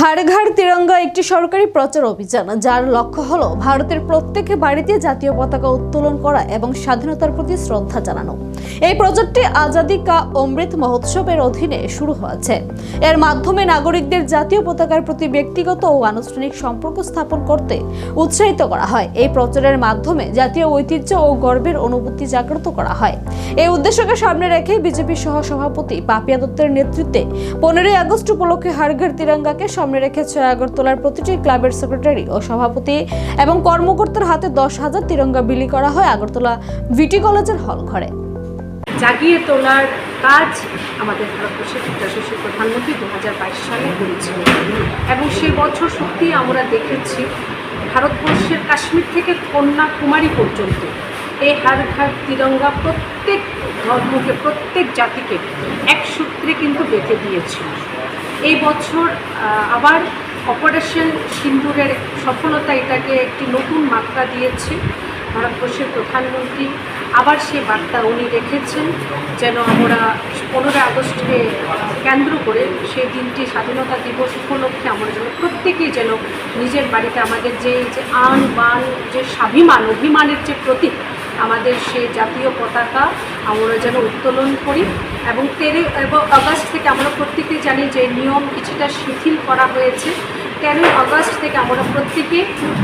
हर घर तिरंगा একটি সরকারি প্রচার অভিযান যার লক্ষ্য হলো ভারতের প্রত্যেক বাড়িতে জাতীয় পতাকা উত্তোলন করা এবং স্বাধীনতার প্রতি শ্রদ্ধা জানানো। এই প্রজেক্টটি আজাদি কা অমৃত মহোৎসবের অধীনে শুরু হয়েছে। এর মাধ্যমে নাগরিকদের জাতীয় পতাকার প্রতি ব্যক্তিগত ও আনুষ্ঠানিক সম্পর্ক স্থাপন করতে উৎসাহিত করা হয়। এই প্রচারের মাধ্যমে জাতীয় ঐতিহ্য ও গর্বের অনুভূতি জাগ্রত করা হয়। এই উদ্দেশ্যকে সামনে রেখে বিজেপি সহ সভাপতি পাপিয়া দত্তের নেতৃত্বে 15 আগস্ট উপলক্ষে হর ঘর তিরঙ্গাকে সামনে রেখেছে আগরতলার প্রতিটি ক্লাবের সেক্রেটারি ও সভাপতি এবং কর্মকর্তার হাতে 10,000 তিরঙ্গা বিলি করা হয় আগরতলা ভিটি কলেজের হল ঘরে। জাগিয়ে তোলার কাজ আমাদের ভারতবর্ষের যশস্বী প্রধানমন্ত্রী 2022 সালে করেছিলেন এবং সেই বছর সত্যি আমরা দেখেছি ভারতবর্ষের কাশ্মীর থেকে কন্যাকুমারী পর্যন্ত এই হর ঘর তিরঙ্গা প্রত্যেক ধর্মকে প্রত্যেক জাতিকে এক সূত্রে কিন্তু বেঁধে দিয়েছিল। এই বছর আবার অপারেশন সিন্দুরের সফলতা এটাকে একটি নতুন মাত্রা দিয়েছে। ভারতবর্ষের প্রধানমন্ত্রী আবার সেই বার্তা উনি রেখেছেন যেন আমরা 15 আগস্টকে কেন্দ্র করে সেই দিনটি স্বাধীনতা দিবস উপলক্ষে আমরা যেন প্রত্যেকেই যেন নিজের বাড়িতে আমাদের যে আন বান যে স্বাভিমান অভিমানের যে প্রতীক আমাদের সেই জাতীয় পতাকা আমরা যেন উত্তোলন করি এবং 13 আগস্ট থেকে আমরা প্রত্যেকেই জানি যে নিয়ম কিছুটা শিথিল করা হয়েছে। 13 আগস্ট থেকে আমরা প্রত্যেকে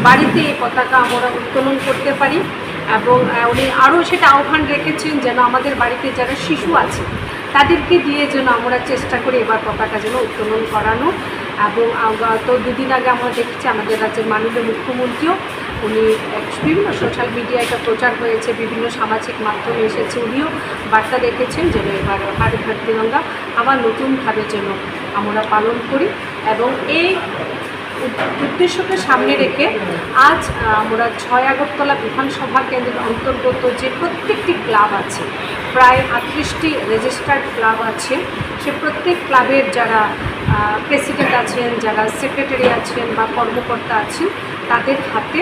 বাড়িতে এই পতাকা আমরা উত্তোলন করতে পারি এবং উনি আরও সেটা আহ্বান রেখেছেন যেন আমাদের বাড়িতে যারা শিশু আছে তাদেরকে দিয়ে যেন আমরা চেষ্টা করি এবার পতাকা যেন উত্তোলন করানো। এবং তো দুদিন আগে আমরা দেখেছি আমাদের রাজ্যের মাননীয় মুখ্যমন্ত্রীও উনি বিভিন্ন সোশ্যাল মিডিয়ায় এটা প্রচার হয়েছে, বিভিন্ন সামাজিক মাধ্যমে এসেছে, উনিও বার্তা রেখেছেন যেন এবার হর ঘর তিরঙ্গা আবার নতুনভাবে যেন আমরা পালন করি। এবং এই উদ্দেশ্যকে সামনে রেখে আজ আমরা 6 আগরতলা বিধানসভা কেন্দ্রের অন্তর্গত যে প্রত্যেকটি ক্লাব আছে, প্রায় 38টি রেজিস্টার্ড ক্লাব আছে, সে প্রত্যেক ক্লাবের যারা প্রেসিডেন্ট আছেন, যারা সেক্রেটারি আছেন বা কর্মকর্তা আছেন তাদের হাতে